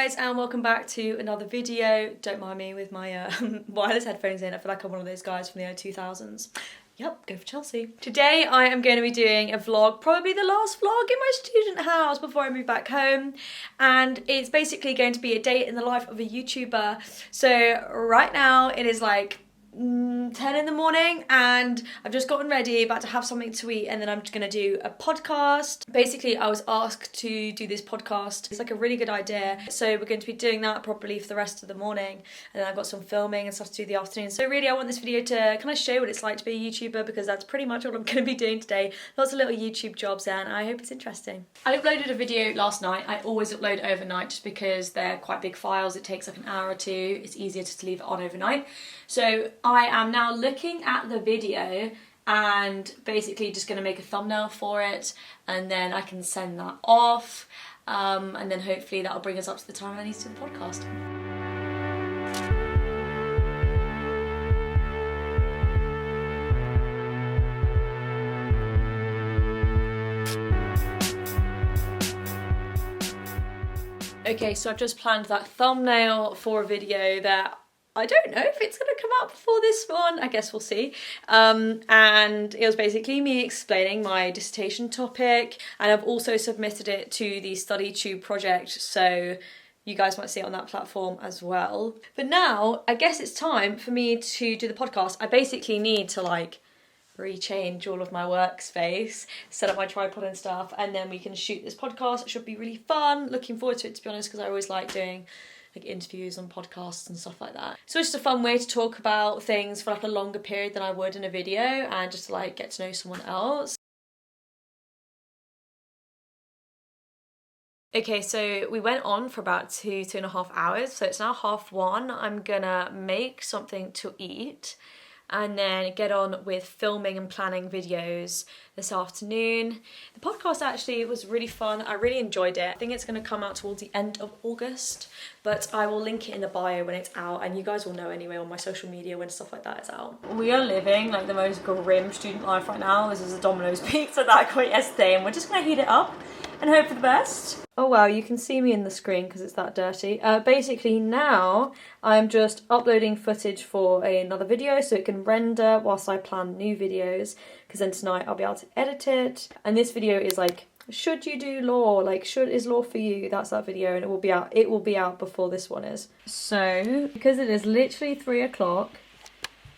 guys, and welcome back to another video. Don't mind me with my wireless headphones in. I feel like I'm one of those guys from the early 2000s. Yep, go for Chelsea. Today I am going to be doing a vlog, probably the last vlog in my student house before I move back home. And it's basically going to be a day in the life of a YouTuber. So right now it is like 10 in the morning and I've just gotten ready, about to have something to eat, and then I'm just going to do a podcast. Basically, I was asked to do this podcast. It's like a really good idea. So we're going to be doing that probably for the rest of the morning. And then I've got some filming and stuff to do in the afternoon. So really, I want this video to kind of show what it's like to be a YouTuber, because that's pretty much what I'm going to be doing today. Lots of little YouTube jobs, and I hope it's interesting. I uploaded a video last night. I always upload overnight just because they're quite big files. It takes like an hour or two. It's easier just to leave it on overnight. So I am now looking at the video and basically just going to make a thumbnail for it, and then I can send that off, and then hopefully that'll bring us up to the time I need to do the podcast. Okay, so I've just planned that thumbnail for a video that I don't know if it's going to come out before this one. I guess we'll see. And it was basically me explaining my dissertation topic, and I've also submitted it to the StudyTube project, so you guys might see it on that platform as well. But now, I guess it's time for me to do the podcast. I basically need to like rechange all of my workspace, set up my tripod and stuff, and then we can shoot this podcast. It should be really fun. Looking forward to it, to be honest, because I always like doing like interviews on podcasts and stuff like that. So it's just a fun way to talk about things for like a longer period than I would in a video, and just to like get to know someone else. Okay, so we went on for about 2.5 hours, so it's now 1:30. I'm gonna make something to eat and then get on with filming and planning videos this afternoon. The podcast actually was really fun. I really enjoyed it. I think it's going to come out towards the end of August, but I will link it in the bio when it's out, and you guys will know anyway on my social media when stuff like that is out. We are living like the most grim student life right now. This is a Domino's pizza that I got yesterday, and we're just going to heat it up and hope for the best. Oh wow, you can see me in the screen because it's that dirty. Basically now I'm just uploading footage for another video so it can render whilst I plan new videos, because then tonight I'll be able to edit it. And this video is like, should you do law? Like, is law for you? That's that video, and it will be out before this one is. So because it is literally 3 o'clock,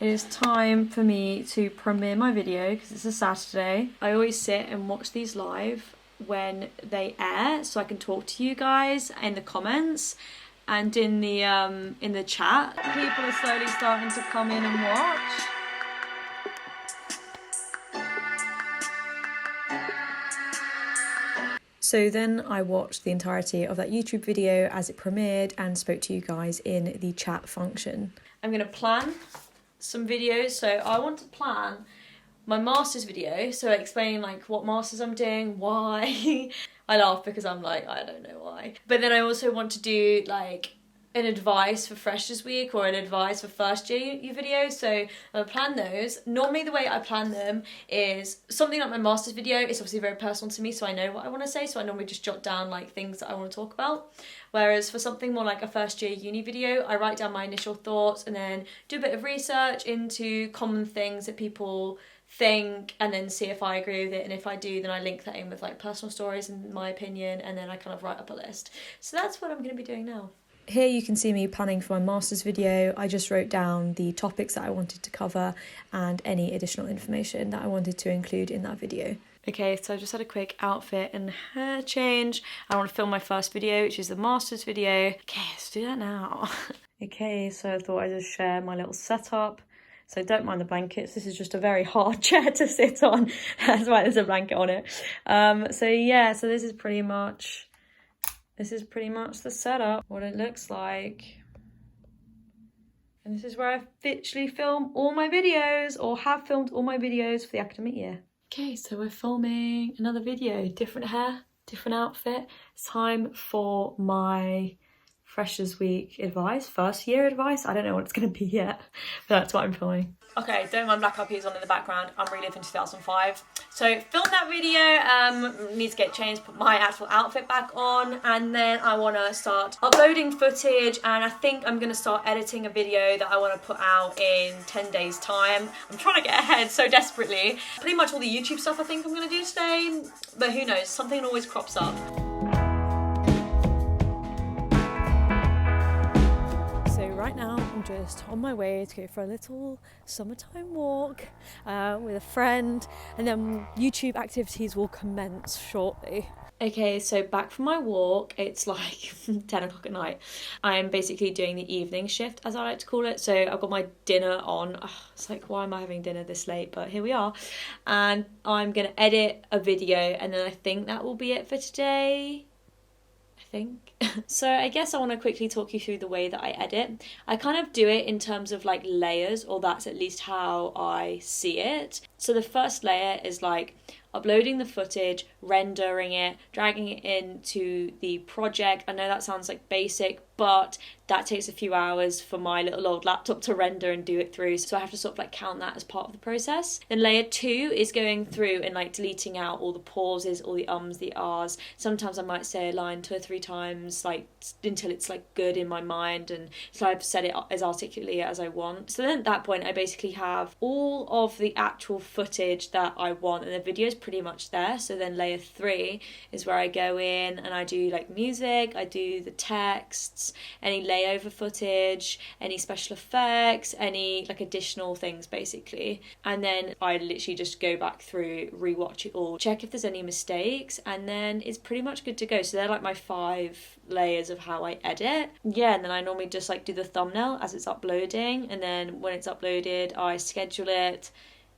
it is time for me to premiere my video because it's a Saturday. I always sit and watch these live when they air so I can talk to you guys in the comments and in the chat. People are slowly starting to come in and watch. So then I watched the entirety of that YouTube video as it premiered and spoke to you guys in the chat function. I'm going to plan some videos. So I want to plan my master's video, so explaining like what master's I'm doing, why. I laugh because I'm like, I don't know why. But then I also want to do like an advice for Freshers Week or an advice for first year videos. So I plan those. Normally the way I plan them is something like my master's video is obviously very personal to me, so I know what I want to say, so I normally just jot down like things that I want to talk about. Whereas for something more like a first year uni video, I write down my initial thoughts and then do a bit of research into common things that people think, and then see if I agree with it, and if I do, then I link that in with like personal stories and my opinion, and then I kind of write up a list. So that's what I'm going to be doing now. Here you can see me planning for my master's video. I just wrote down the topics that I wanted to cover and any additional information that I wanted to include in that video. Okay, so I just had a quick outfit and hair change. I want to film my first video, which is the master's video. Okay, let's do that now. Okay, so I thought I'd just share my little setup. So don't mind the blankets. This is just a very hard chair to sit on. That's why there's a blanket on it. So yeah, so this is pretty much the setup, what it looks like. And this is where I literally film all my videos, or have filmed all my videos for the academic year. Okay, so we're filming another video. Different hair, different outfit. It's time for my Freshers Week advice, first year advice. I don't know what it's going to be yet, but that's what I'm filming. Okay, don't mind Black Eyed Peas on in the background. I'm reliving 2005. So film that video, need to get changed, put my actual outfit back on, and then I want to start uploading footage, and I think I'm going to start editing a video that I want to put out in 10 days time. I'm trying to get ahead so desperately. Pretty much all the YouTube stuff I think I'm going to do today, but who knows, something always crops up. So right now I'm just on my way to go for a little summertime walk with a friend, and then YouTube activities will commence shortly. Okay, so back from my walk, it's like 10 o'clock at night. I'm basically doing the evening shift, as I like to call it. So I've got my dinner on. It's like, why am I having dinner this late? But here we are. And I'm going to edit a video, and then I think that will be it for today. So I guess I want to quickly talk you through the way that I edit. I kind of do it in terms of like layers, or that's at least how I see it. So the first layer is like uploading the footage, rendering it, dragging it into the project. I know that sounds like basic, but that takes a few hours for my little old laptop to render and do it through. So I have to sort of like count that as part of the process. Then layer 2 is going through and like deleting out all the pauses, all the ums, the ahs. Sometimes I might say a line 2 or 3 times, like until it's like good in my mind, and so I've said it as articulately as I want. So then at that point I basically have all of the actual footage that I want, and the video is pretty much there. So then layer 3 is where I go in and I do like music, I do the texts, any layover footage, any special effects, any like additional things basically. And then I literally just go back through, rewatch it all, check if there's any mistakes, and then it's pretty much good to go. So they're like my 5 layers of how I edit. Yeah, and then I normally just like do the thumbnail as it's uploading, and then when it's uploaded I schedule it,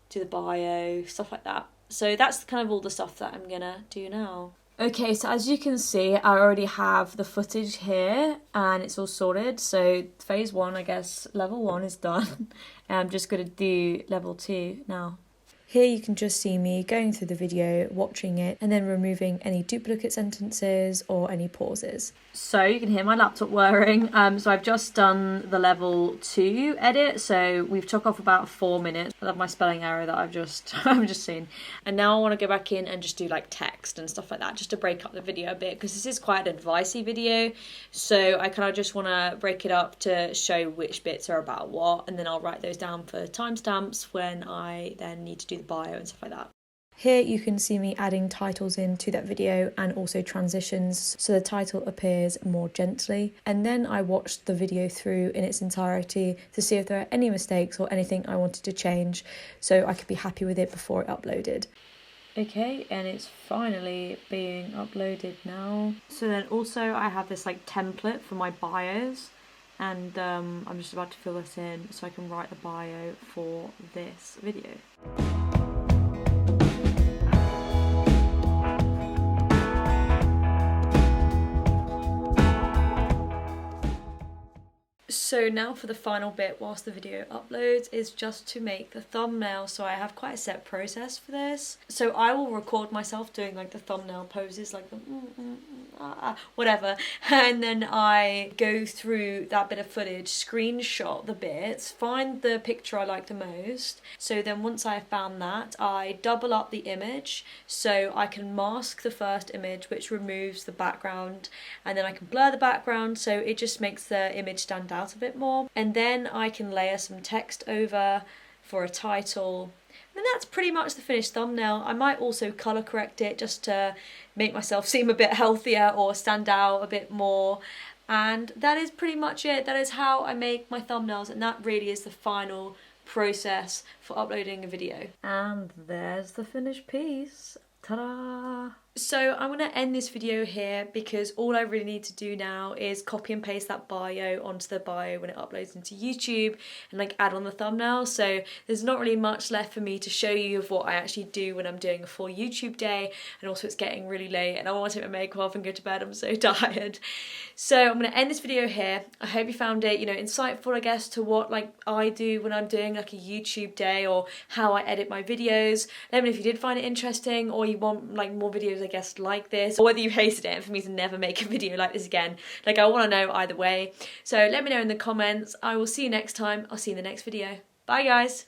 do the bio, stuff like that. So that's kind of all the stuff that I'm gonna do now. Okay, so as you can see, I already have the footage here and it's all sorted. So phase 1, I guess, level 1 is done. And I'm just going to do level 2 now. Here you can just see me going through the video, watching it, and then removing any duplicate sentences or any pauses. So you can hear my laptop whirring. So I've just done the level 2 edit. So we've took off about 4 minutes. I love my spelling error that I've just seen. And now I want to go back in and just do like text and stuff like that, just to break up the video a bit, because this is quite an advicey video. So I kind of just want to break it up to show which bits are about what, and then I'll write those down for timestamps when I then need to do the bio and stuff like that. Here you can see me adding titles into that video and also transitions, so the title appears more gently. And then I watched the video through in its entirety to see if there are any mistakes or anything I wanted to change, so I could be happy with it before it uploaded. Okay, and it's finally being uploaded now. So then also I have this like template for my bios, and I'm just about to fill this in so I can write the bio for this video. So now for the final bit whilst the video uploads is just to make the thumbnail. So I have quite a set process for this. So I will record myself doing like the thumbnail poses, like the whatever, and then I go through that bit of footage, screenshot the bits, find the picture I like the most. So then once I have found that, I double up the image so I can mask the first image, which removes the background, and then I can blur the background so it just makes the image stand out a bit more. And then I can layer some text over for a title. And that's pretty much the finished thumbnail. I might also colour correct it just to make myself seem a bit healthier or stand out a bit more. And that is pretty much it. That is how I make my thumbnails, and that really is the final process for uploading a video. And there's the finished piece. Ta-da! So I'm going to end this video here because all I really need to do now is copy and paste that bio onto the bio when it uploads into YouTube and like add on the thumbnail. So there's not really much left for me to show you of what I actually do when I'm doing a full YouTube day, and also it's getting really late and I want to take my makeup off and go to bed. I'm so tired. So I'm going to end this video here. I hope you found it, insightful, I guess, to what like I do when I'm doing like a YouTube day or how I edit my videos. Let me know if you did find it interesting or you want like more videos, I guess, like this, or whether you hated it and for me to never make a video like this again. Like, I want to know either way. So let me know in the comments. I will see you next time. I'll see you in the next video. Bye guys.